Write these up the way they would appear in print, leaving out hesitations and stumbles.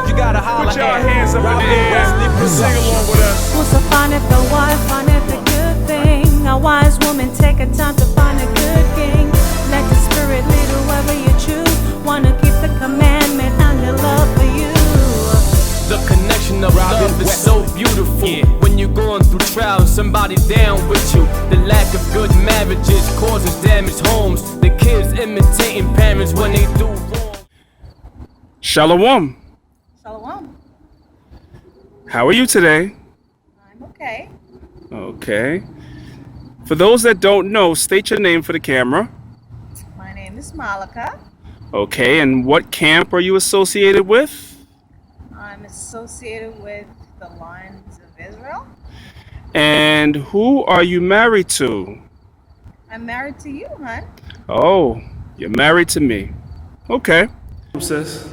You gotta holler. Put y'all hands up in the air and sing along with us. Who's so fine if the wife findeth a good thing? A wise woman take a time to find a good king. Let the spirit lead whoever you choose. Wanna keep the commandment and the love for you. The connection of love is so beautiful. When you're going through trials, somebody down with you. The lack of good marriages causes damaged homes. The kids imitating parents when they do wrong. Shalom. Shalom. How are you today? I'm okay. Okay. For those that don't know, state your name for the camera. My name is Malika. Okay, and what camp are you associated with? I'm associated with the Lions of Israel. And who are you married to? I'm married to you, hon. Oh, you're married to me. Okay. Sis.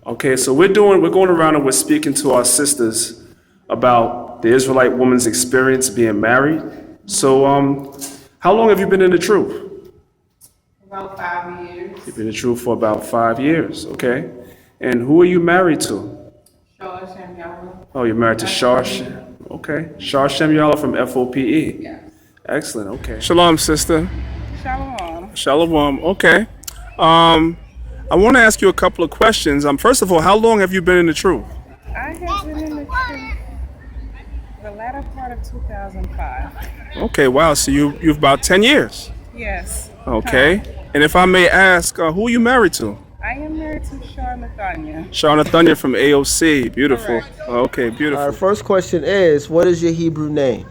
Okay, so we're going around and we're speaking to our sisters about the Israelite woman's experience being married. So, how long have you been in the truth? About 5 years. You've been in the truth for about 5 years, okay. And who are you married to? Shah Shamyala. Oh, you're married to Shah. Okay. Shah Shamyala from FOPE. Yes. Excellent, okay. Shalom, sister. Shalom. Shalom, okay. I want to ask you a couple of questions. First of all, how long have you been in the truth? I have been in the truth the latter part of 2005. Okay, wow. So you've about 10 years. Yes. Okay. And if I may ask, who are you married to? I am married to Shah Nathania. Shah Nathania from AOC. Beautiful. Correct. Okay, beautiful. Our first question is, what is your Hebrew name?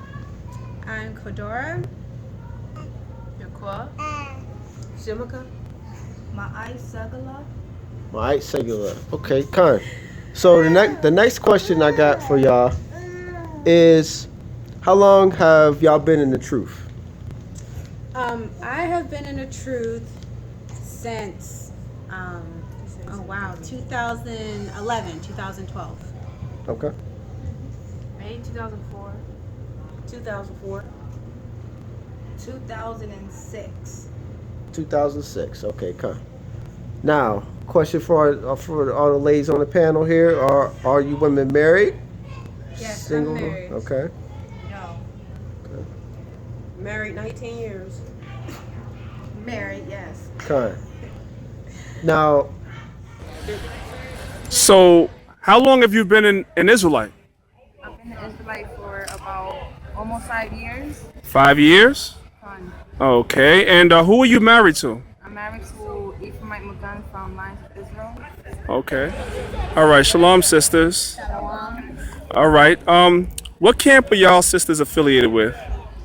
I'm Kodora. Yakwa. Shimaka. Ma'ai Sagala. Ma'ai Segula. Okay, Khan. So the next question I got for y'all is, how long have y'all been in the truth? I have been in the truth since 2011, 2012. Okay. May 2004. 2004. 2006. 2006. Okay, Khan. Now, question for all the ladies on the panel here: Are you women married? Yes, Single? I'm married. Okay. No. Married 19 years. Married, yes. Khan. Now, So, how long have you been an Israelite? I've been an Israelite for about almost 5 years. 5 years? Fun. Okay. And who are you married to? I'm married to Ephraimite Mugan from Lions of Israel. Okay. All right. Shalom, sisters. Shalom. All right. What camp are y'all sisters affiliated with?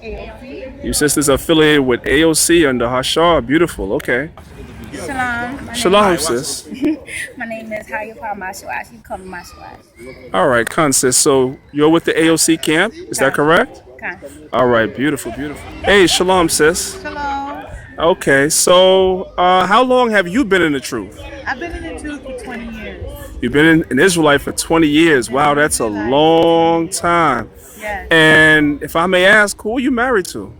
AOP. You sisters are affiliated with AOC under Hashar. Beautiful. Okay. Shalom. Shalom, sis. My name is Hayapa Mashuash. You call me Mashuash. All right, Khan, sis. So you're with the AOC camp. Is that correct? All right. Beautiful, beautiful. Hey, shalom, sis. Shalom. Okay. So how long have you been in the truth? I've been in the truth for 20 years. You've been an Israelite for 20 years. Wow, that's a long time. Yes. And if I may ask, who are you married to?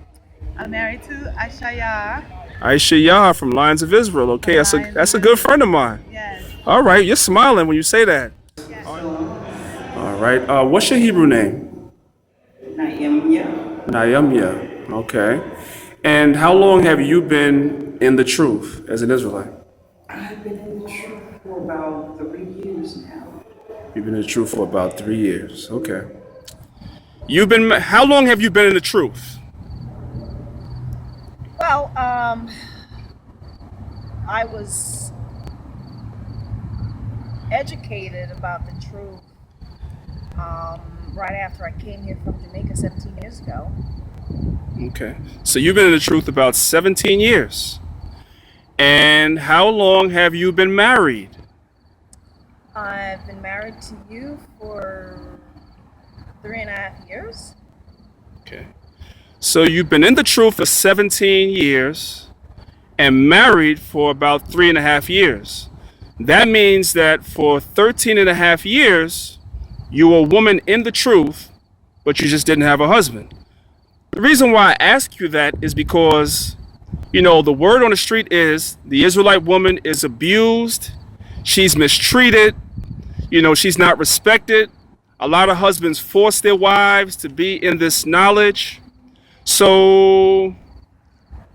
I'm married to Ashaya. Aisha Yah from Lions of Israel. Okay, that's a good friend of mine. Yes. All right, you're smiling when you say that. Yes. All right, what's your Hebrew name? Nayamya. Nayamya. Okay. And how long have you been in the truth as an Israelite? I've been in the truth for about 3 years now. You've been in the truth for about 3 years. Okay. How long have you been in the truth? Well, I was educated about the truth right after I came here from Jamaica 17 years ago. Okay. So you've been in the truth about 17 years. And how long have you been married? I've been married to you for 3.5 years. Okay. So you've been in the truth for 17 years and married for about 3.5 years. That means that for 13.5 years, you were a woman in the truth, but you just didn't have a husband. The reason why I ask you that is because, the word on the street is the Israelite woman is abused, she's mistreated, She's not respected. A lot of husbands force their wives to be in this knowledge. So,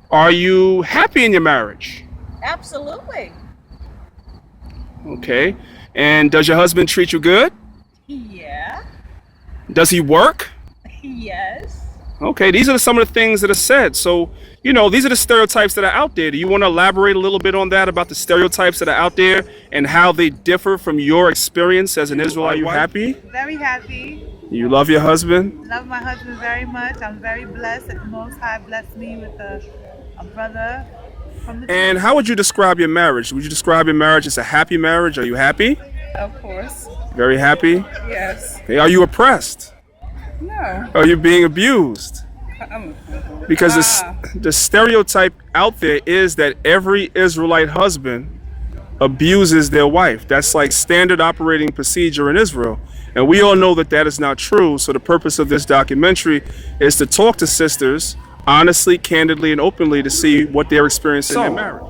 are you happy in your marriage? Absolutely. Okay. And does your husband treat you good? Yeah. Does he work? Yes. Okay, these are some of the things that are said. So, these are the stereotypes that are out there. Do you want to elaborate a little bit on that, about the stereotypes that are out there and how they differ from your experience as an Israelite? Are you happy? Very happy. You love your husband? Love my husband very much. I'm very blessed that the Most High blessed me with a brother from the And how would you describe your marriage? Would you describe your marriage as a happy marriage? Are you happy? Of course. Very happy? Yes. Okay, are you oppressed? No. Are you being abused? Because the stereotype out there is that every Israelite husband abuses their wife. That's like standard operating procedure in Israel. And we all know that that is not true. So the purpose of this documentary is to talk to sisters honestly, candidly, and openly to see what they're experiencing in their marriage.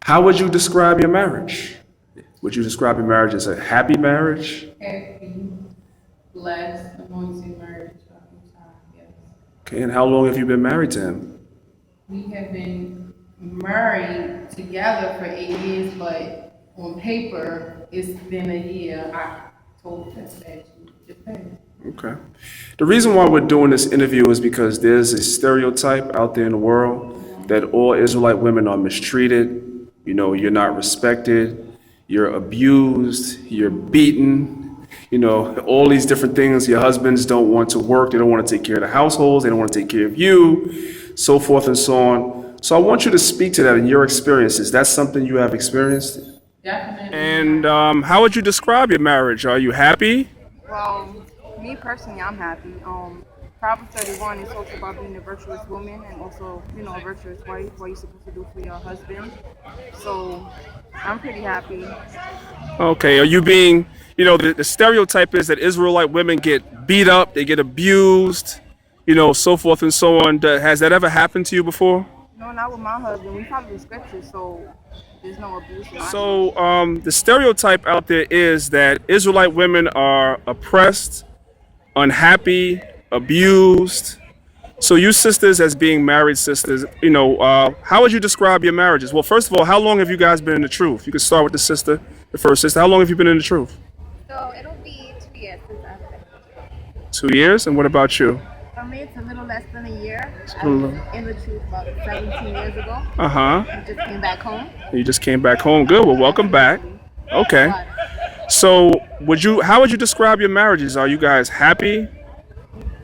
How would you describe your marriage? Would you describe your marriage as a happy marriage? Happy, blessed, anointed marriage. Yes. Okay, and how long have you been married to him? We have been married together for 8 years, but on paper, it's been a year. I told her that just passed. Okay. The reason why we're doing this interview is because there's a stereotype out there in the world that all Israelite women are mistreated. You're not respected. You're abused, you're beaten, all these different things. Your husbands don't want to work, they don't want to take care of the households, they don't want to take care of you, so forth and so on. So I want you to speak to that in your experiences. That's something you have experienced? Definitely. And how would you describe your marriage? Are you happy? Well, me personally, I'm happy. Proverbs 31 is also about being a virtuous woman and also, a virtuous wife, what you're supposed to do for your husband. So I'm pretty happy. Okay, are you being, the stereotype is that Israelite women get beat up, they get abused, so forth and so on. Has that ever happened to you before? No, not with my husband. We follow the scriptures, so there's no abuse. So the stereotype out there is that Israelite women are oppressed, unhappy, abused. So you sisters, as being married sisters, how would you describe your marriages? Well, first of all, how long have you guys been in the truth? You can start with the first sister. How long have you been in the truth? So it'll be 2 years since I've been. 2 years? And what about you? For me, it's a little less than a year. I was in the truth about 17 years ago. Uh-huh. I just came back home. You just came back home. Good. Well, welcome back. Okay. So how would you describe your marriages? Are you guys happy?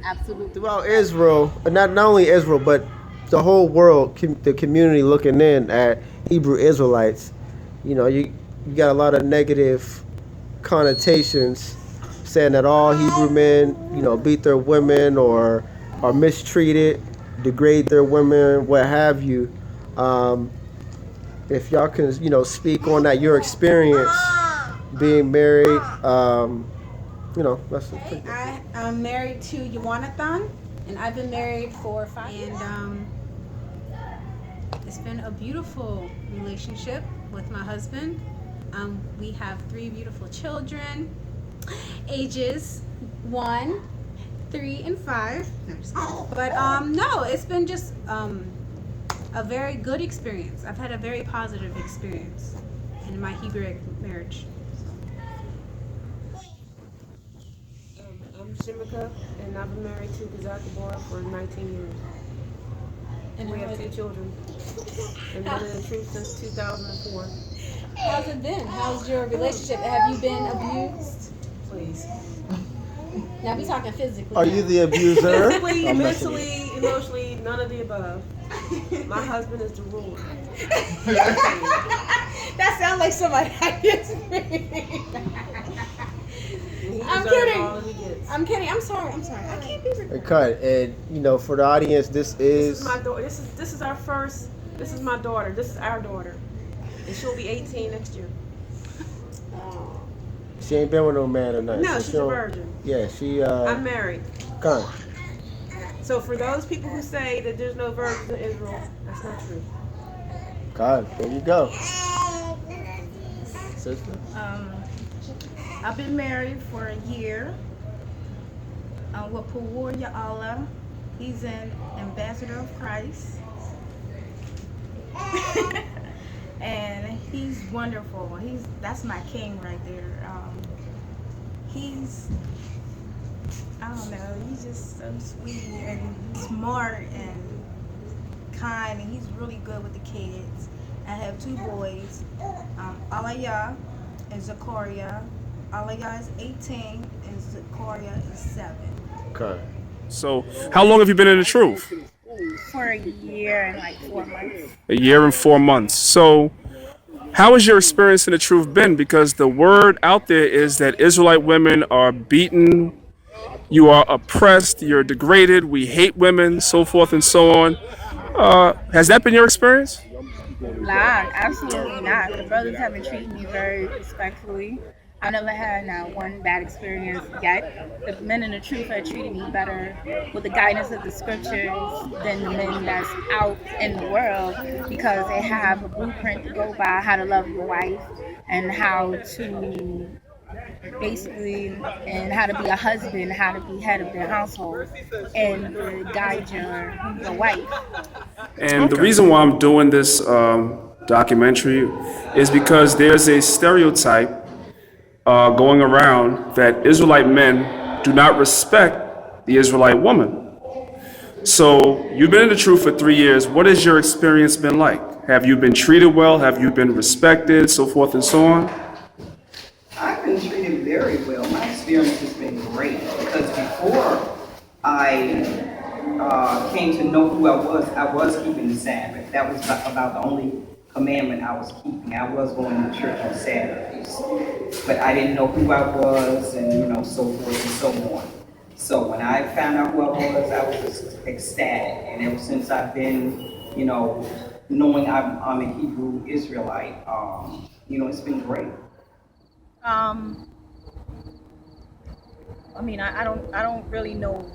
Absolutely. Throughout Israel, not only Israel, but the whole world, the community looking in at Hebrew Israelites, you got a lot of negative connotations saying that all Hebrew men, beat their women or are mistreated, degrade their women, what have you. If y'all can, speak on that, your experience being married, that's I'm married to Yawanathan, and I've been married for 5 years. And it's been a beautiful relationship with my husband. We have 3 beautiful children, ages 1, 3, and 5. No, just kidding. But no, it's been just a very good experience. I've had a very positive experience in my Hebrew marriage. I'm Shimika, and I've been married to Gazakabor for 19 years. And we have 2 children. And been in the truth since 2004. How's it been? How's your relationship? Have you been abused? Please. Now we talking physically. Are you the abuser? Physically, mentally, emotionally, none of the above. My husband is the ruler. That sounds like somebody I just I'm kidding. I'm kidding. I'm sorry. I can't be recorded. Cut. And for the audience, this is my daughter. This is our first. This is my daughter. This is our daughter, and she'll be 18 next year. She ain't been with no man or nothing. No, she's a virgin. Yeah, she. I'm married. Cut. So for those people who say that there's no virgins in Israel, that's not true. God, there you go. Sister. I've been married for a year with Pawarya Allah. He's an ambassador of Christ. And he's wonderful. That's my king right there. He's I don't know, he's just so sweet and smart and kind, and he's really good with the kids. I have 2 boys, Alaya and Zakaria. Alaya is 18 and Zakaria is 7. Okay. So, how long have you been in the truth? For a year and like 4 months. A year and 4 months. So, how has your experience in the truth been? Because the word out there is that Israelite women are beaten, you are oppressed, you're degraded, we hate women, so forth and so on. Has that been your experience? Nah, absolutely not. The brothers have been treating me very respectfully. I never had not one bad experience yet. The men in the truth have treated me better with the guidance of the scriptures than the men that's out in the world, because they have a blueprint to go by, how to love your wife and how to basically, and how to be a husband, how to be head of their household, and guide your wife. And the reason why I'm doing this documentary is because there's a stereotype going around that Israelite men do not respect the Israelite woman. So you've been in the truth for 3 years. What has your experience been like? Have you been treated well? Have you been respected? So forth and so on? I've been treated very well. My experience has been great because before I came to know who I was keeping the Sabbath. That was about the only commandment I was keeping. I was going to church on Saturdays, but I didn't know who I was, and so forth and so on. So when I found out who I was ecstatic, and ever since I've been, knowing I'm a Hebrew Israelite, it's been great. I don't really know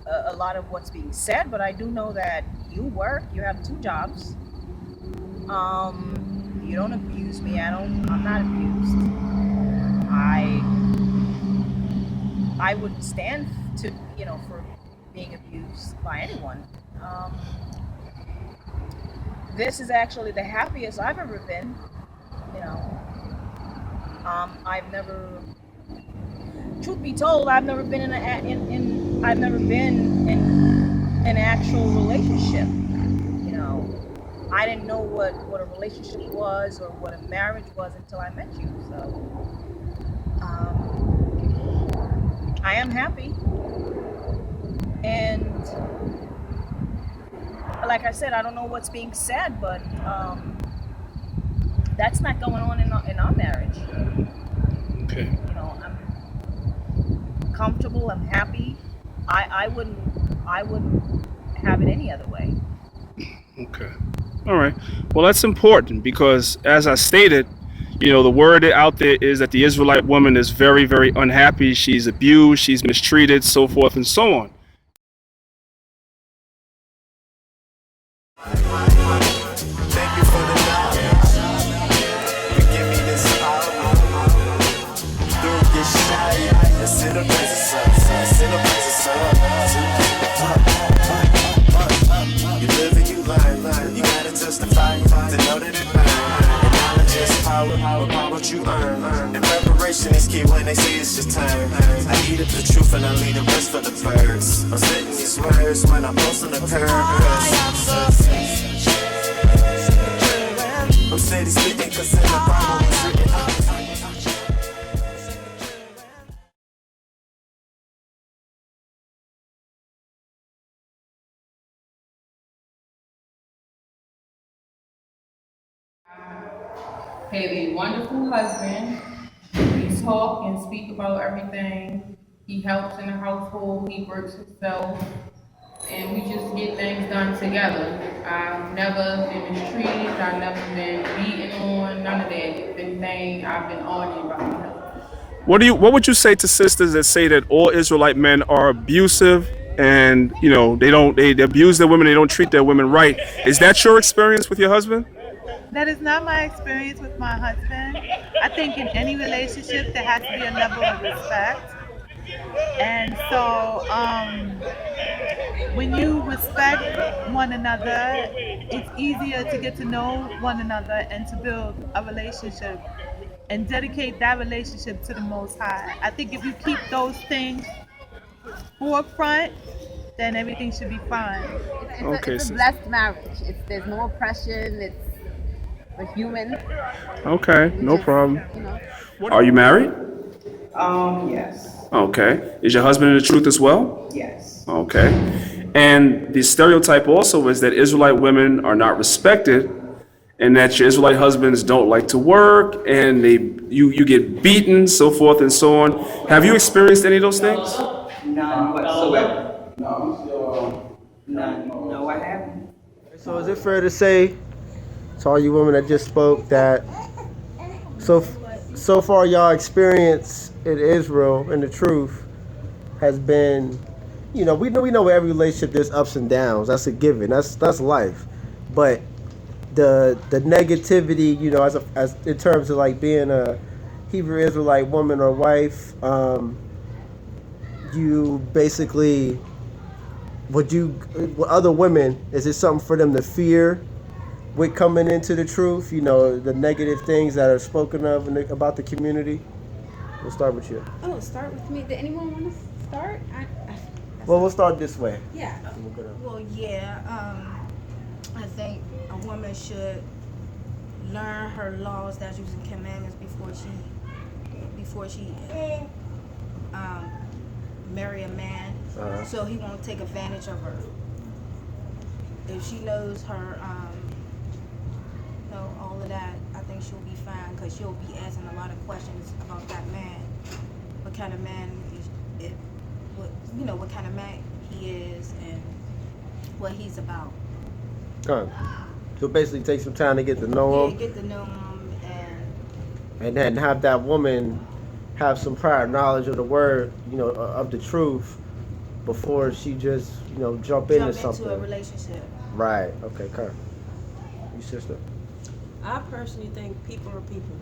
a lot of what's being said, but I do know that you have 2 jobs. You don't abuse me. I'm not abused. I wouldn't stand for being abused by anyone. This is actually the happiest I've ever been. Truth be told, I've never been in an actual relationship. I didn't know what a relationship was or what a marriage was until I met you. So I am happy, and like I said, I don't know what's being said, but that's not going on in our marriage. Okay. I'm comfortable. I'm happy. I wouldn't have it any other way. Okay. All right. Well, that's important because, as I stated, the word out there is that the Israelite woman is very, very unhappy. She's abused, she's mistreated, so forth and so on. Thank you for the love. You give me this through this shy. It's in a place you live and you learn. You gotta testify to know that it burns. And knowledge is power, what you earn. And preparation is key when they say it's your turn. I eat up the truth and I leave the rest for the birds. I'm spitting these words when I'm posting the curve. I'm steady spitting cause in the Bible it's written. Have a wonderful husband. We talk and speak about everything. He helps in the household, he works himself, and we just get things done together. I've never been mistreated, I've never been beaten on, none of that. It's been thing I've been arguing about. What would you say to sisters that say that all Israelite men are abusive and they abuse their women, they don't treat their women right? Is that your experience with your husband? That is not my experience with my husband. I think in any relationship there has to be a level of respect. And so when you respect one another, it's easier to get to know one another and to build a relationship and dedicate that relationship to the Most High. I think if you keep those things forefront, then everything should be fine. It's a blessed marriage. There's no oppression. We're human. Okay, no problem. You know. Are you married? Yes. Okay. Is your husband in the truth as well? Yes. Okay. And the stereotype also is that Israelite women are not respected, and that your Israelite husbands don't like to work, and you get beaten, so forth and so on. Have you experienced any of those things? None whatsoever. None. No, I haven't. So is it fair to say to all you women that just spoke that so far y'all experience in Israel and the truth has been, we know every relationship there's ups and downs. That's a given. That's life. But the negativity, as in terms of like being a Hebrew Israelite woman or wife, you basically with other women, is it something for them to fear with coming into the truth? The negative things that are spoken of about the community. We'll start with you. Oh, start with me. Did anyone want to start? Well, we'll start this way. Yeah. Well, yeah. I think a woman should learn her laws, statutes, and commandments before she marry a man, so he won't take advantage of her. If she knows her, all of that, I think she'll be fine, because she'll be asking a lot of questions about that man. What kind of man is it? What kind of man he is and what he's about. So basically take some time to get to know him. Yeah, get to know him, and then have that woman have some prior knowledge of the word, of the truth, before she just, jump into something. Into a relationship. Right. Okay, Kurt. You sister? I personally think people are people.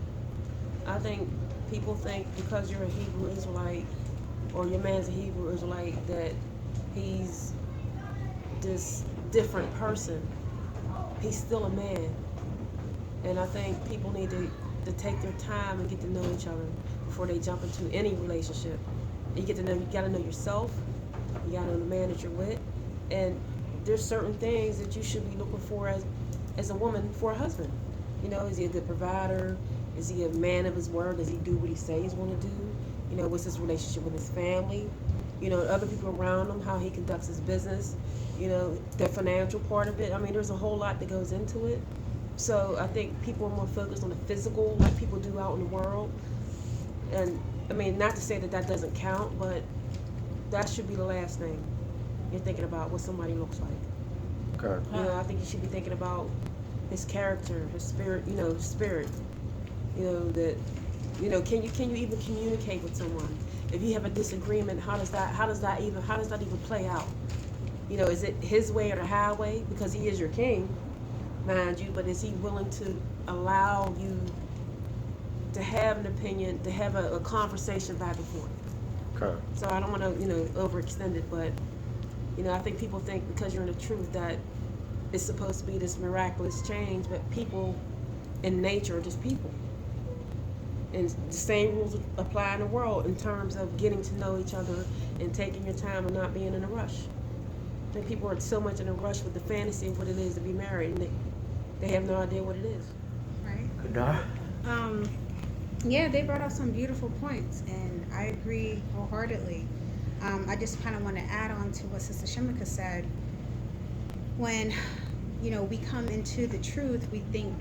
I think people think because you're a Hebrew Israelite or your man's a Hebrew Israelite that he's this different person. He's still a man. And I think people need to take their time and get to know each other before they jump into any relationship. You gotta know yourself, you gotta know the man that you're with, and there's certain things that you should be looking for as a woman for a husband. Is he a good provider? Is he a man of his word? Does he do what he says he's going to do? What's his relationship with his family? Other people around him, how he conducts his business, the financial part of it. I mean, there's a whole lot that goes into it. So I think people are more focused on the physical, like people do out in the world. And I mean, not to say that doesn't count, but that should be the last thing you're thinking about, what somebody looks like. Okay. I think you should be thinking about his character, his spirit, spirit. Can you even communicate with someone? If you have a disagreement, how does that even play out? Is it his way or the highway? Because he is your king, mind you, but is he willing to allow you to have an opinion, to have a conversation back and forth? Okay. So I don't want to, overextend it, but, I think people think because you're in the truth that it's supposed to be this miraculous change, but people in nature are just people. And the same rules apply in the world in terms of getting to know each other and taking your time and not being in a rush. I think people are so much in a rush with the fantasy of what it is to be married, and they have no idea what it is. Right. Yeah, they brought out some beautiful points, and I agree wholeheartedly. I just kind of want to add on to what Sister Shimika said. When, we come into the truth, we think,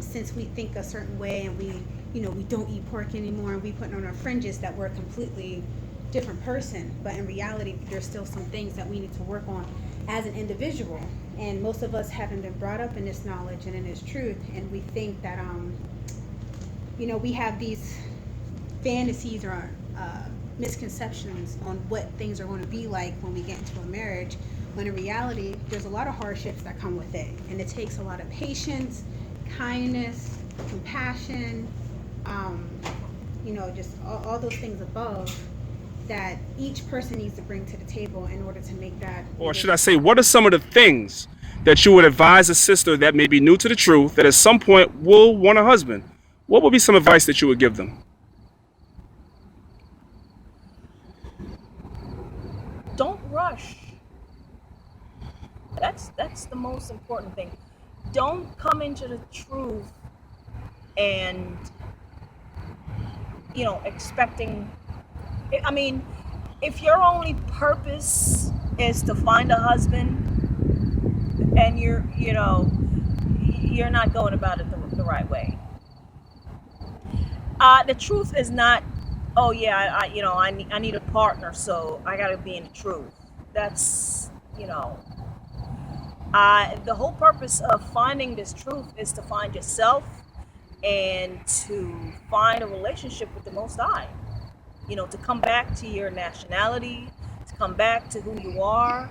since we think a certain way and we don't eat pork anymore and we put on our fringes, that we're a completely different person. But in reality, there's still some things that we need to work on as an individual. And most of us haven't been brought up in this knowledge and in this truth. And we think that, we have these fantasies or misconceptions on what things are going to be like when we get into a marriage, when in reality there's a lot of hardships that come with it, and it takes a lot of patience, kindness, compassion, just all those things above that each person needs to bring to the table in order to make that. Or should I say, what are some of the things that you would advise a sister that may be new to the truth that at some point will want a husband? What would be some advice that you would give them? Don't rush. That's the most important thing. Don't come into the truth and expecting. I mean, if your only purpose is to find a husband and you're not going about it the right way. The truth is not, oh yeah, I need a partner, so I gotta be in the truth. That's the whole purpose of finding this truth is to find yourself and to find a relationship with the Most High. To come back to your nationality, to come back to who you are,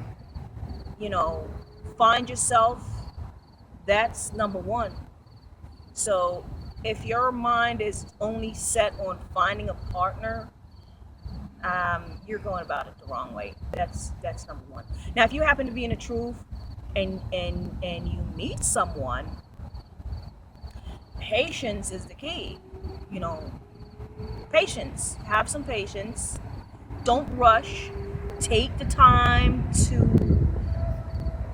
find yourself. That's number one. So if your mind is only set on finding a partner, you're going about it the wrong way. That's number one. Now, if you happen to be in the truth and you meet someone, patience is the key. Patience. Have some patience. Don't rush. Take the time to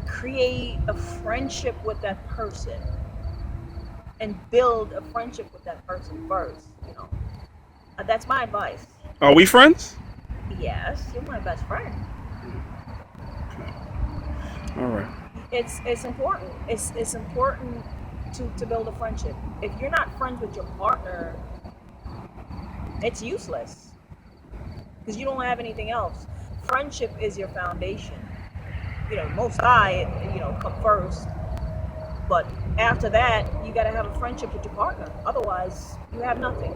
create a friendship with that person and build a friendship with that person first. That's my advice. Are we friends? Yes, you're my best friend. All right. It's important. It's important to build a friendship. If you're not friends with your partner, it's useless because you don't have anything else. Friendship is your foundation. Most High, come first. But after that, you got to have a friendship with your partner. Otherwise, you have nothing.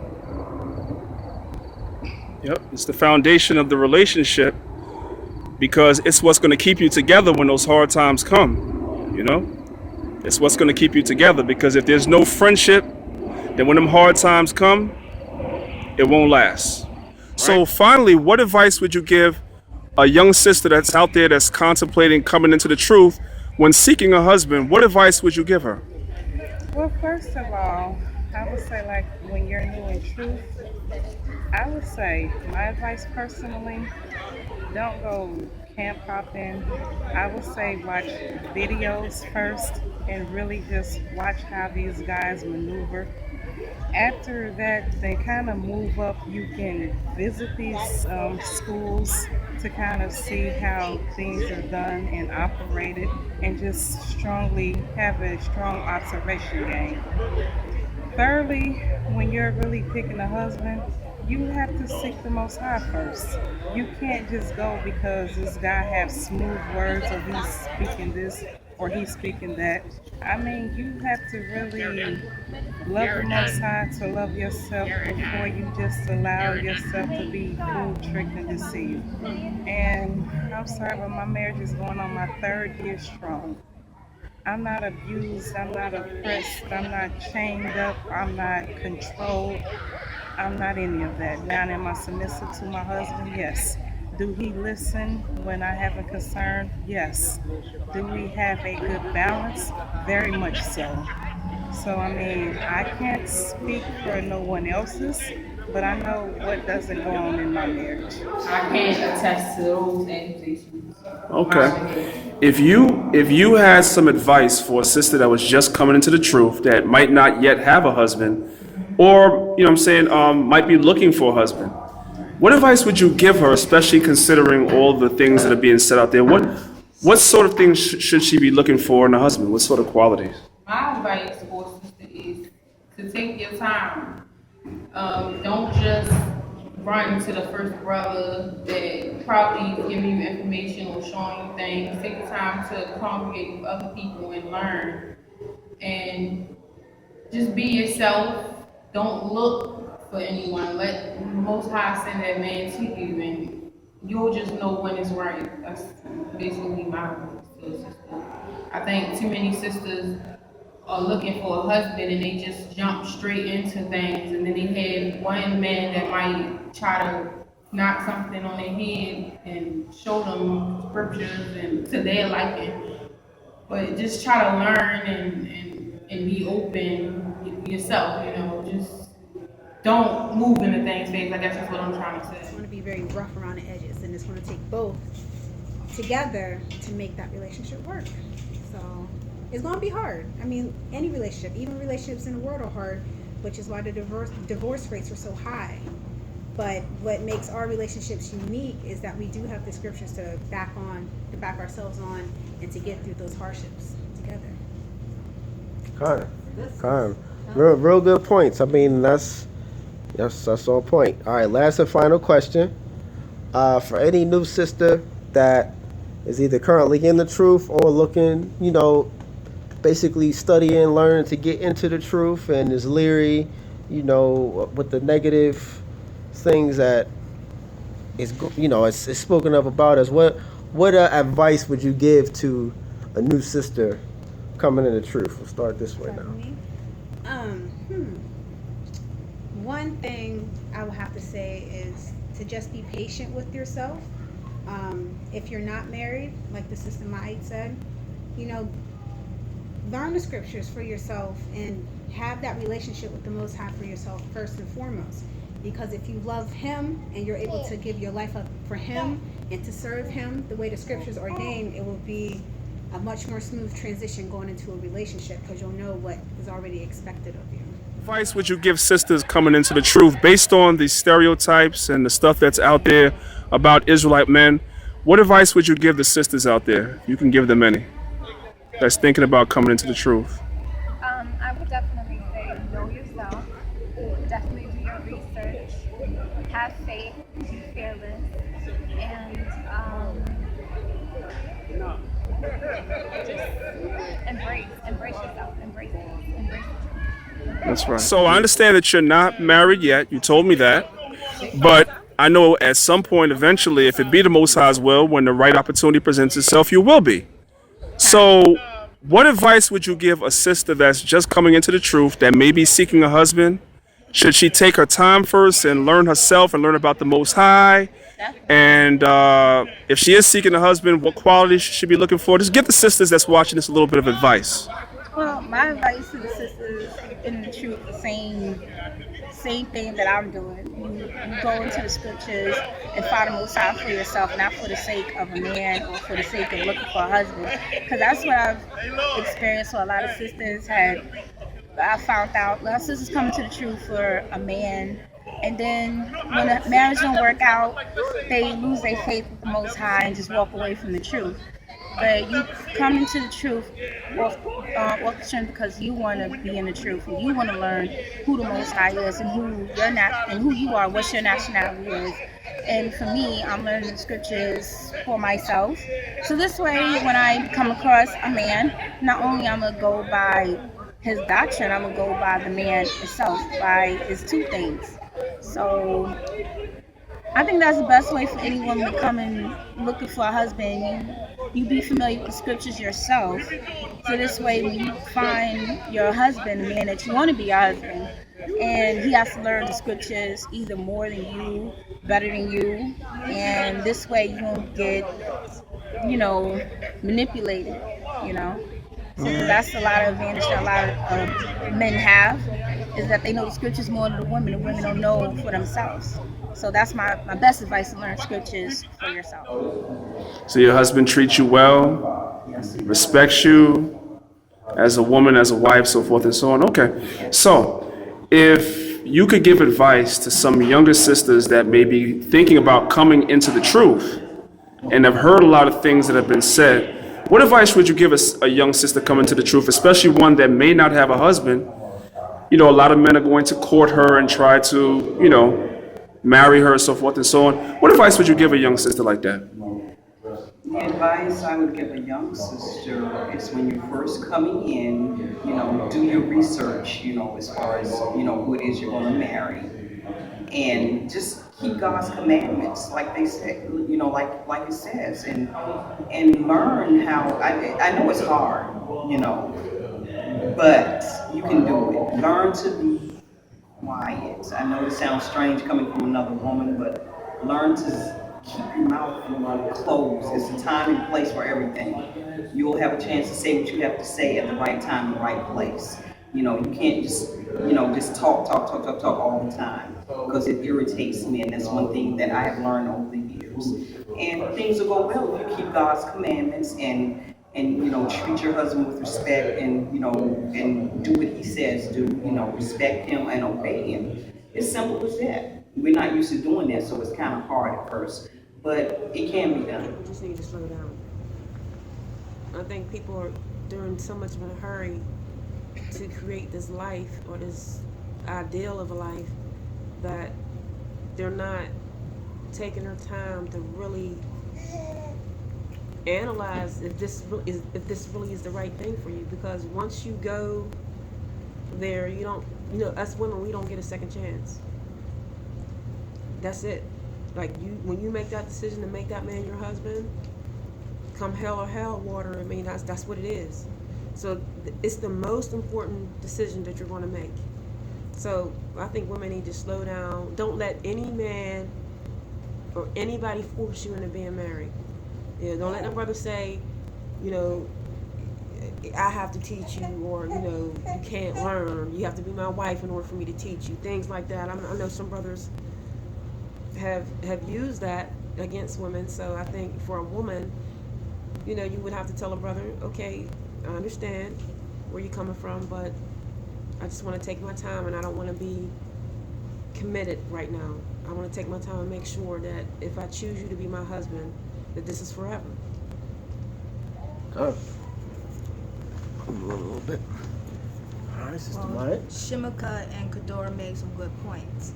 Yep, it's the foundation of the relationship because it's what's going to keep you together when those hard times come. It's what's going to keep you together because if there's no friendship, then when them hard times come, it won't last. Right. So finally, what advice would you give a young sister that's out there that's contemplating coming into the truth when seeking a husband? What advice would you give her? Well, first of all, I would say when you're new in truth, I would say my advice personally, don't go camp hopping. I would say watch videos first and really just watch how these guys maneuver. After that, they kind of move up. You can visit these schools to kind of see how things are done and operated and just have a strong observation game. Thirdly, when you're really picking a husband, you have to seek the Most High first. You can't just go because this guy has smooth words or he's speaking this or he's speaking that. I mean, you have to really love the Most High to love yourself before you just allow yourself to be fooled, tricked, and deceived. And I'm sorry, but my marriage is going on my 3rd year strong. I'm not abused, I'm not oppressed, I'm not chained up, I'm not controlled, I'm not any of that. Now, am I submissive to my husband? Yes. Do he listen when I have a concern? Yes. Do we have a good balance? Very much so. So, I mean, I can't speak for no one else's, but I know what doesn't go on in my marriage. I can't attest to those accusations. Okay. If you had some advice for a sister that was just coming into the truth that might not yet have a husband, or might be looking for a husband, what advice would you give her, especially considering all the things that are being said out there? What sort of things should she be looking for in a husband? What sort of qualities? My advice for a sister is to take your time. Don't just run to the first brother that probably giving you information or showing you things. Take the time to congregate with other people and learn. And just be yourself. Don't look for anyone. Let the Most High send that man to you, and you'll just know when it's right. That's basically my advice to a sister. I think too many sisters are looking for a husband and they just jump straight into things, and then they have one man that might try to knock something on their head and show them scriptures and to their liking. But just try to learn and be open yourself, just don't move into things fast. I guess that's what I'm trying to say. It's going to be very rough around the edges, and it's going to take both together to make that relationship work. So it's going to be hard. I mean, any relationship, even relationships in the world are hard, which is why the divorce rates are so high. But what makes our relationships unique is that we do have the scriptures to back ourselves on, and to get through those hardships together. Kind. Real good points. I mean, that's on point. All right, last and final question. For any new sister that is either currently in the truth or looking, basically studying, learning to get into the truth, and is leery, with the negative things that is spoken of about us. What advice would you give to a new sister coming in the truth? We'll start this way now. One thing I would have to say is to just be patient with yourself. If you're not married, like the sister Ma'at said, learn the scriptures for yourself and have that relationship with the Most High for yourself first and foremost. Because if you love Him and you're able to give your life up for Him and to serve Him the way the scriptures ordain, it will be a much more smooth transition going into a relationship, because you'll know what is already expected of you. Advice would you give sisters coming into the truth based on the stereotypes and the stuff that's out there about Israelite men? What advice would you give the sisters out there? You can give them any that's thinking about coming into the truth. I would definitely say know yourself. Definitely do your research. Have faith. Be fearless. And just embrace yourself. Embrace it. That's right. So I understand that you're not married yet. You told me that. But I know at some point, eventually, if it be the Most High's will, when the right opportunity presents itself, you will be. So what advice would you give a sister that's just coming into the truth, that may be seeking a husband? Should she take her time first and learn herself and learn about the Most High? And if she is seeking a husband, what qualities should she be looking for? Just give the sisters that's watching this a little bit of advice. Well, my advice to the sisters in the truth, the same thing that I'm doing. You go into the scriptures and find the Most High for yourself, not for the sake of a man or for the sake of looking for a husband. Because that's what I've experienced with a lot of sisters. I found out a lot of sisters coming to the truth for a man, and then when the marriage don't work out, they lose their faith with the Most High and just walk away from the truth. But you come into the truth off the strength because you want to be in the truth and you want to learn who the Most High is and who you are, what your nationality is. And for me, I'm learning the scriptures for myself. So this way, when I come across a man, not only I'm gonna go by his doctrine, I'm gonna go by the man itself, by his two things. So I think that's the best way for any woman to come in looking for a husband. You be familiar with the scriptures yourself. So this way, when you find your husband, the man that you want to be your husband, and he has to learn the scriptures either more than you, better than you, and this way you won't get, manipulated, So that's a lot of advantage that a lot of men have, is that they know the scriptures more than the women. The women don't know for themselves. So that's my best advice, to learn scriptures for yourself. So your husband treats you well, respects you as a woman, as a wife, so forth and so on. Okay. So if you could give advice to some younger sisters that may be thinking about coming into the truth and have heard a lot of things that have been said, what advice would you give a young sister coming to the truth, especially one that may not have a husband? A lot of men are going to court her and try to, marry her, so forth and so on. What advice would you give a young sister like that? The advice I would give a young sister is when you're first coming in, do your research, as far as, who it is you're going to marry. And just keep God's commandments, like they say, like it says, and learn how, I know it's hard, but you can do it. Learn to be quiet. I know it sounds strange coming from another woman, but learn to keep your mouth closed. It's a time and place for everything. You'll have a chance to say what you have to say at the right time, the right place. You can't just talk all the time because it irritates me, and that's one thing that I have learned over the years. And things will go well if you keep God's commandments and treat your husband with respect and do what he says do. Respect him and obey him. It's simple as that. We're not used to doing that, so it's kind of hard at first, but it can be done. We just need to slow down. I think people are doing so much of a hurry to create this life or this ideal of a life that they're not taking their time to really analyze if this really is the right thing for you. Because once you go there, you don't, us women, we don't get a second chance. That's it. Like when you make that decision to make that man your husband, come hell or hell water, I mean that's what it is. So it's the most important decision that you're going to make. So I think women need to slow down. Don't let any man or anybody force you into being married. Don't let no brother say, I have to teach you, or you can't learn. You have to be my wife in order for me to teach you. Things like that. I know some brothers have used that against women. So I think for a woman, you would have to tell a brother, okay, I understand where you're coming from, but I just want to take my time, and I don't want to be committed right now. I want to take my time and make sure that if I choose you to be my husband, that this is forever. Oh. A little bit. All right, Sister Maya. Shimika and Kadora made some good points.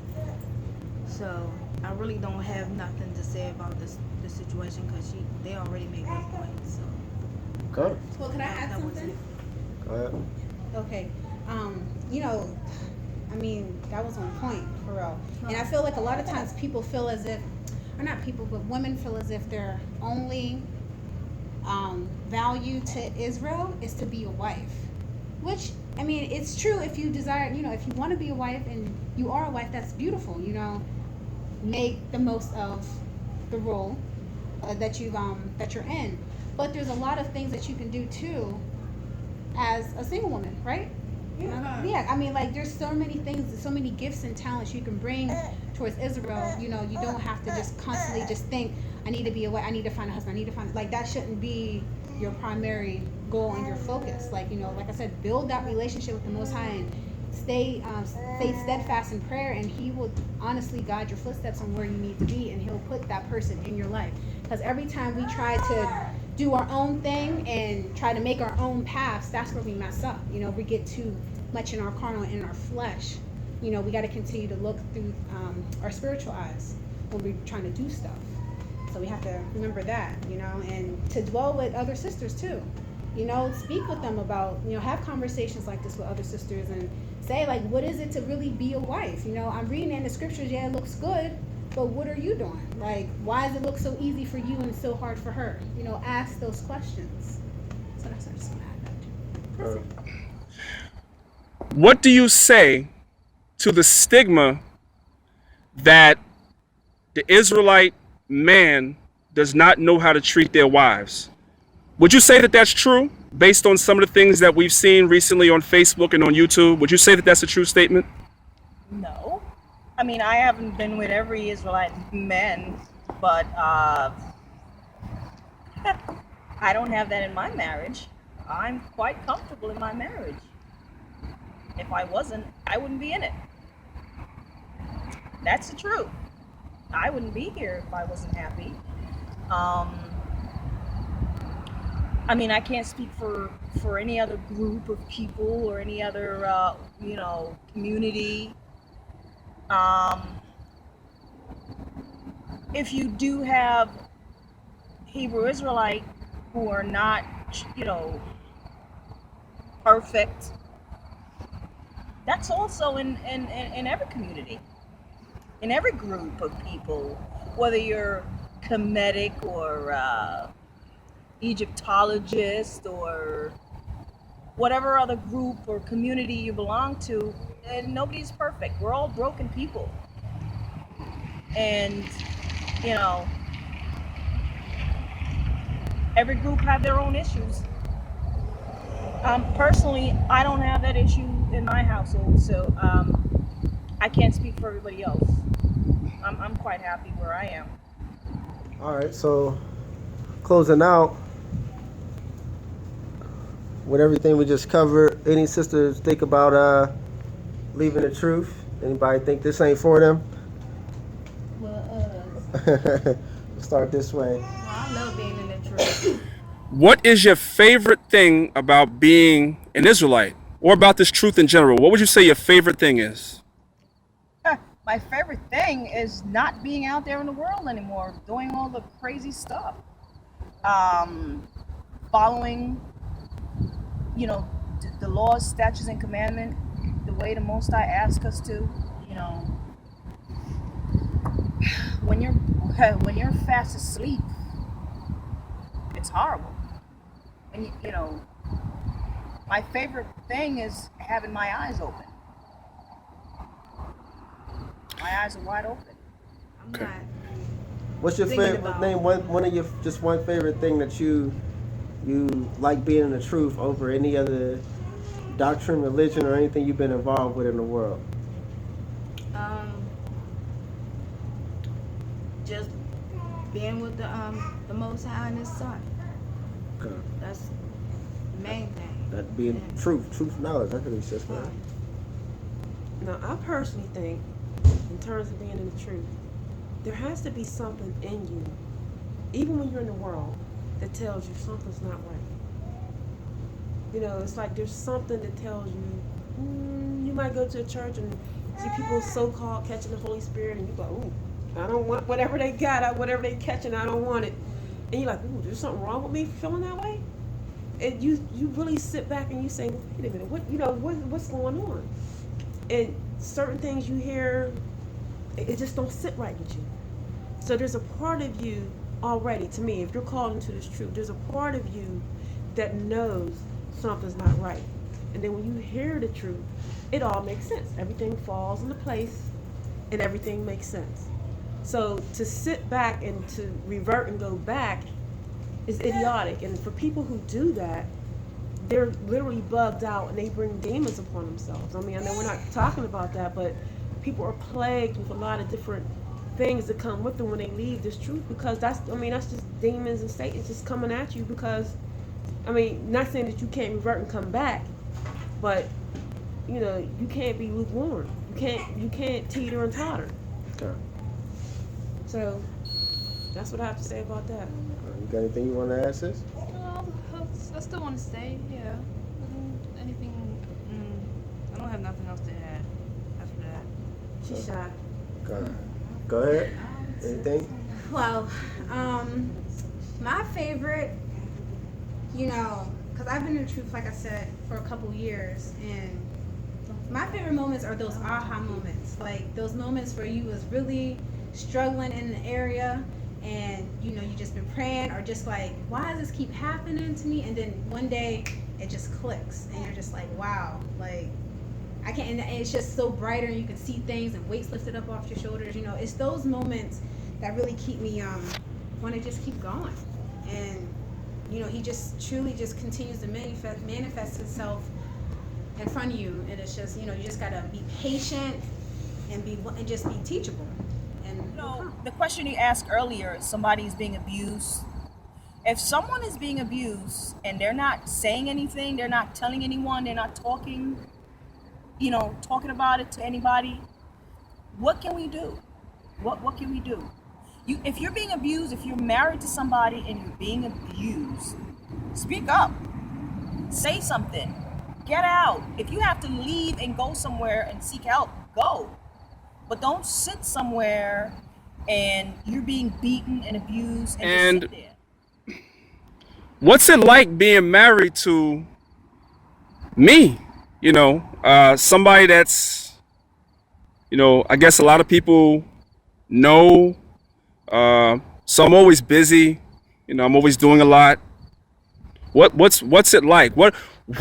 So I really don't have nothing to say about this situation because they already made good points. So. Okay. Well, can I add something? Go ahead. Okay. That was on point, for real. And I feel like a lot of times people feel as if, or not people, but women feel as if their only value to Israel is to be a wife. Which, it's true if you desire, if you want to be a wife and you are a wife, that's beautiful, make the most of the role that you're in. But there's a lot of things that you can do too as a single woman, right? Yeah. There's so many things, so many gifts and talents you can bring towards Israel. You don't have to just constantly just think, I need to be a wife, I need to find a husband, that shouldn't be your primary goal and your focus. Like I said, build that relationship with the Most High and stay steadfast in prayer, and He will honestly guide your footsteps on where you need to be, and He'll put that person in your life. Because every time we try to do our own thing and try to make our own paths, that's where we mess up. We get too much in our carnal and in our flesh. We got to continue to look through our spiritual eyes when we're trying to do stuff. So we have to remember that, and to dwell with other sisters too. Speak with them about, have conversations like this with other sisters and say, what is it to really be a wife? I'm reading in the scriptures, it looks good, but what are you doing? Why does it look so easy for you and so hard for her? Ask those questions. So that's what I just want to add that to. What do you say to the stigma that the Israelite man does not know how to treat their wives? Would you say that that's true based on some of the things that we've seen recently on Facebook and on YouTube? Would you say that that's a true statement? No. I haven't been with every Israelite man, but I don't have that in my marriage. I'm quite comfortable in my marriage. If I wasn't, I wouldn't be in it. That's the truth. I wouldn't be here if I wasn't happy. I can't speak for any other group of people or any other, community. If you do have Hebrew Israelite who are not, perfect, that's also in every community, in every group of people, whether you're Kemetic or Egyptologist or whatever other group or community you belong to, and nobody's perfect. We're all broken people. And, you know, every group have their own issues. Personally, I don't have that issue in my household, so I can't speak for everybody else. I'm quite happy where I am. All right, so closing out with everything we just covered, any sisters think about leaving the truth? Anybody think this ain't for them? Well, Start this way. I love being in the truth. What is your favorite thing about being an Israelite, or about this truth in general? What would you say your favorite thing is? My favorite thing is not being out there in the world anymore, doing all the crazy stuff. Following, you know, the laws, statutes, and commandment the way the Most High asks us to. You know, when you're fast asleep, it's horrible. And you know, my favorite thing is having my eyes open. My eyes are wide open. I'm not. What's your Thinking favorite about- name? One of your just one favorite thing that you like being in the truth over any other doctrine, religion, or anything you've been involved with in the world. Just being with the Most High and His Son. Okay. That's the main thing. That being truth knowledge. That's what he says, man. Now, I personally think, in terms of being in the truth, there has to be something in you, even when you're in the world, that tells you something's not right. You know, it's like there's something that tells you, you might go to a church and see people so-called catching the Holy Spirit, and you go, ooh, I don't want whatever they got, whatever they catching, I don't want it. And you're like, ooh, there's something wrong with me feeling that way? And you really sit back and you say, wait a minute, what's going on? And certain things you hear, it just don't sit right with you. So there's a part of you already, to me, if you're called into this truth, there's a part of you that knows something's not right. And then when you hear the truth, it all makes sense. Everything falls into place and everything makes sense. So to sit back and to revert and go back is idiotic. And for people who do that, they're literally bugged out and they bring demons upon themselves. I mean, I know we're not talking about that, but people are plagued with a lot of different things that come with them when they leave this truth, because that's just demons and Satan just coming at you. Because, I mean, not saying that you can't revert and come back, but you know, you can't be lukewarm. You can't teeter and totter. Okay. So that's what I have to say about that. You got anything you want to add, sis? I still want to stay, yeah. Anything, I don't have nothing else to add after that. She's shy. Go ahead. Anything? Well, my favorite, you know, because I've been in the truth, like I said, for a couple years, and my favorite moments are those aha moments, like those moments where you was really struggling in an area, and you know, you just been praying, or just like, why does this keep happening to me? And then one day it just clicks, and you're just like, wow, like I can't. And it's just so brighter, and you can see things, and weights lifted up off your shoulders. You know, it's those moments that really keep me want to just keep going. And you know, he just truly just continues to manifest himself in front of you, and it's just, you know, you just gotta be patient and just be teachable. And you know, the question you asked earlier, somebody's being abused. If someone is being abused and they're not saying anything, they're not telling anyone, they're not talking, you know, talking about it to anybody, what can we do? What can we do? If you're being abused, if you're married to somebody and you're being abused, speak up. Say something. Get out. If you have to leave and go somewhere and seek help, go. But don't sit somewhere and you're being beaten and abused and just sit there. What's it like being married to me? You know, somebody that's, you know, I guess a lot of people know. So I'm always busy. You know, I'm always doing a lot. What's it like?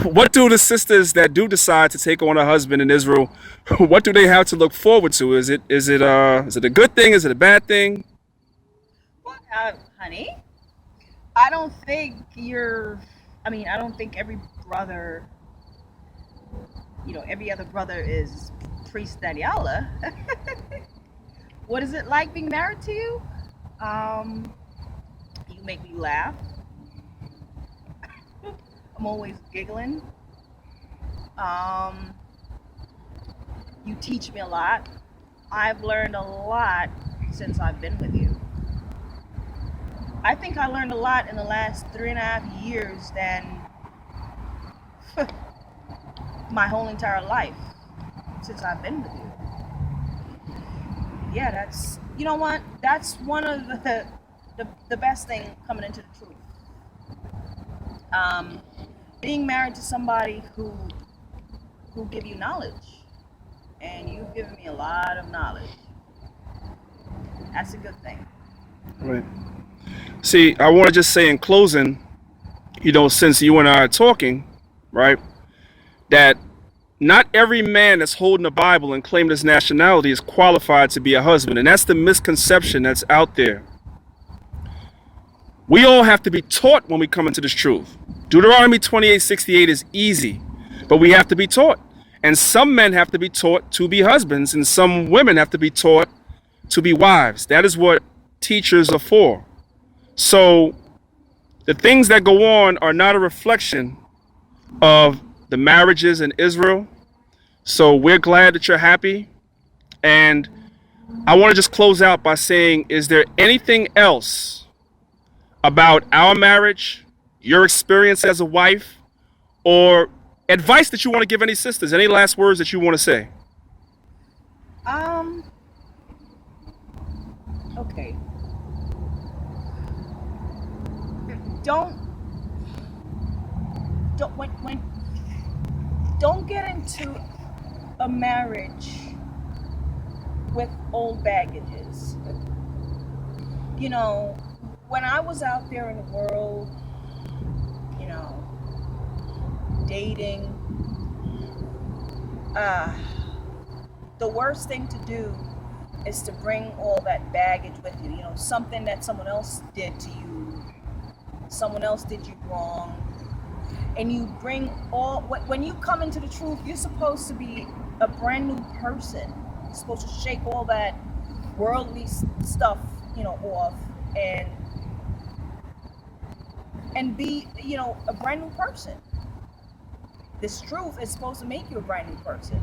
what do the sisters that do decide to take on a husband in Israel, what do they have to look forward to? Is it a good thing? Is it a bad thing? Well, honey, I don't think I don't think every brother, every other brother is priest Daniela. What is it like being married to you? You make me laugh. I'm always giggling. You teach me a lot. I've learned a lot since I've been with you. I think I learned a lot in the last 3.5 years than my whole entire life since I've been with you. Yeah, that's, you know what? That's one of the best thing coming into the truth. Being married to somebody who give you knowledge, and you've given me a lot of knowledge. That's a good thing. Right. See, I want to just say in closing, since you and I are talking, right, that not every man that's holding the Bible and claiming his nationality is qualified to be a husband. And that's the misconception that's out there. We all have to be taught when we come into this truth. Deuteronomy 28:68 is easy, but we have to be taught. And some men have to be taught to be husbands, and some women have to be taught to be wives. That is what teachers are for. So the things that go on are not a reflection of the marriages in Israel. So we're glad that you're happy. And I want to just close out by saying, is there anything else about our marriage, your experience as a wife, or advice that you want to give any sisters? Any last words that you want to say? Okay. Don't get into a marriage with old baggages. When I was out there in the world, dating, the worst thing to do is to bring all that baggage with you. Something that someone else did to you, someone else did you wrong, and you bring when you come into the truth, you're supposed to be a brand new person. You're supposed to shake all that worldly stuff, off, and be, a brand new person. This truth is supposed to make you a brand new person.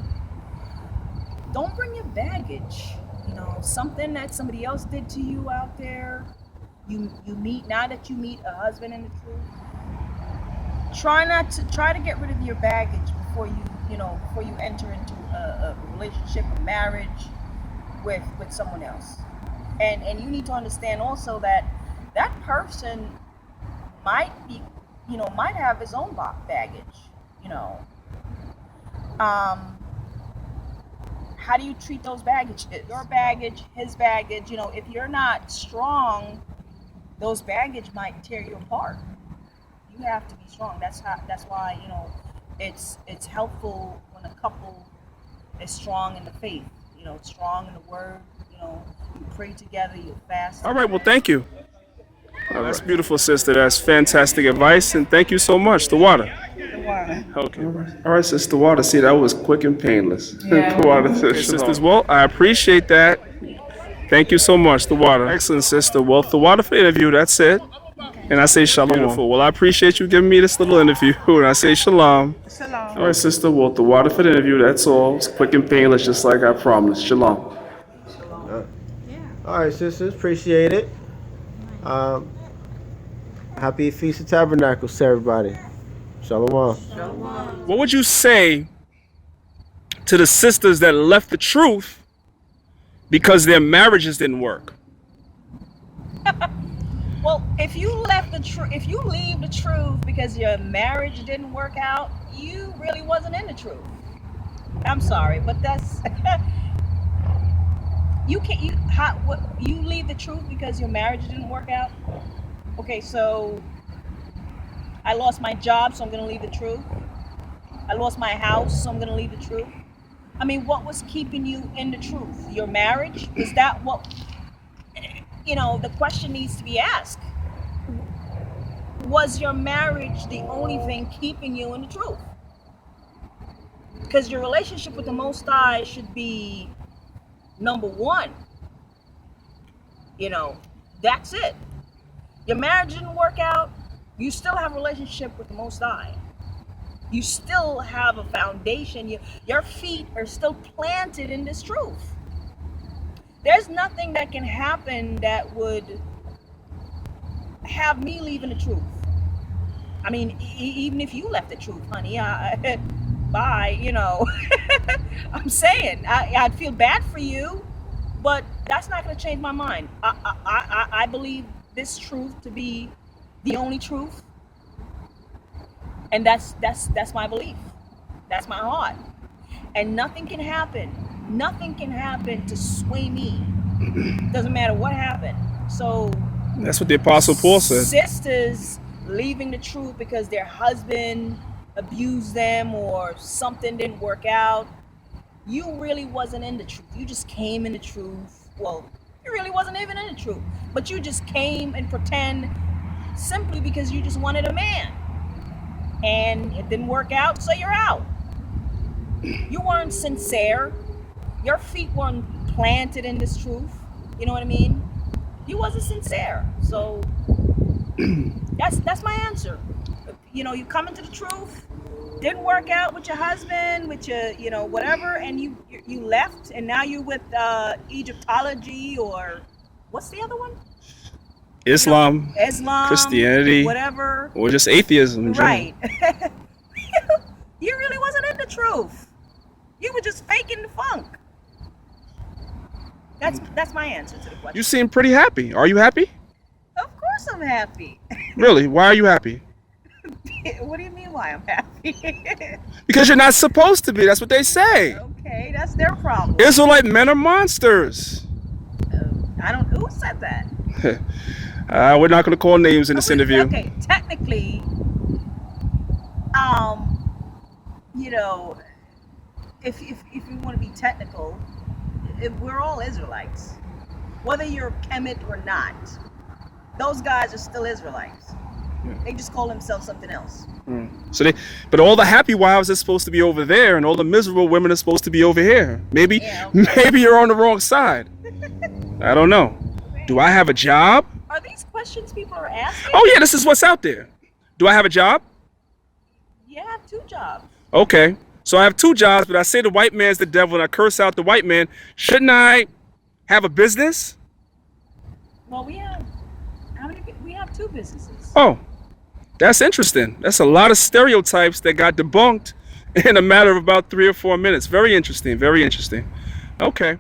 Don't bring your baggage, something that somebody else did to you out there. You meet a husband in the truth. Try to get rid of your baggage before you enter into a relationship, a marriage with someone else. And you need to understand also that person might have his own baggage. How do you treat those baggages? Your baggage, his baggage. If you're not strong, those baggage might tear you apart. You have to be strong. That's why it's helpful when a couple is strong in the faith. Strong in the word. You pray together. You fast. All right. Well, thank you. Oh, that's beautiful, sister. That's fantastic advice, and thank you so much. The water. Okay. All right, Sister Water. See, that was quick and painless. Yeah. The water. Sisters, well, I appreciate that. Thank you so much, The Water. Excellent, sister. Well, The Water for the interview. That's it. And I say shalom. Beautiful. Well, I appreciate you giving me this little interview, and I say shalom. Shalom. All right, sister. Well, The Water for the interview. That's all. It's quick and painless, just like I promised. Shalom. All right, sisters. Appreciate it. Happy Feast of Tabernacles to everybody. Shalom. What would you say to the sisters that left the truth because their marriages didn't work? Well, if you leave the truth because your marriage didn't work out, you really wasn't in the truth. I'm sorry, but that's you leave the truth because your marriage didn't work out. Okay, so I lost my job, so I'm gonna leave the truth. I lost my house, so I'm gonna leave the truth. I mean, what was keeping you in the truth? Your marriage? Is that what, the question needs to be asked. Was your marriage the only thing keeping you in the truth? Because your relationship with the Most High should be number one. That's it. Your marriage didn't work out, you still have a relationship with the Most High. You still have a foundation. Your feet are still planted in this truth. There's nothing that can happen that would have me leaving the truth. I mean, even if you left the truth, honey, bye, I'm saying, I'd feel bad for you, but that's not going to change my mind. I believe this truth to be the only truth, and that's my belief. That's my heart. And nothing can happen to sway me. Doesn't matter what happened. So that's what the Apostle Paul said. Sisters leaving the truth because their husband abused them or something didn't work out, you really wasn't in the truth. You just came in the truth. Well, you really wasn't even in the truth, but you just came and pretend simply because you just wanted a man, and it didn't work out, so you're out. You weren't sincere. Your feet weren't planted in this truth. You know what I mean? You wasn't sincere. So that's my answer. You come into the truth, didn't work out with your husband, with your whatever, and you left, and now you're with Egyptology, or what's the other one? Islam, Christianity, whatever, or just atheism in general. Right. You really wasn't in the truth. You were just faking the funk. That's my answer to the question. You seem pretty happy. Are you happy? Of course I'm happy. Really? Why are you happy? What do you mean why I'm happy? Because you're not supposed to be. That's what they say. Okay, that's their problem. Israelite men are monsters. Who said that? We're not going to call names in this interview. Okay, technically, if you want to be technical, if we're all Israelites, whether you're a Kemet or not, those guys are still Israelites. Yeah. They just call themselves something else. But all the happy wives are supposed to be over there, and all the miserable women are supposed to be over here. Maybe you're on the wrong side. I don't know. Do I have a job? Are these questions people are asking? Oh yeah, this is what's out there. Do I have a job? Yeah, I have 2 jobs. Okay, so I have 2 jobs, but I say the white man's the devil and I curse out the white man. Shouldn't I have a business? Well, we have 2 businesses. Oh, that's interesting. That's a lot of stereotypes that got debunked in a matter of about 3 or 4 minutes. Very interesting, very interesting. Okay.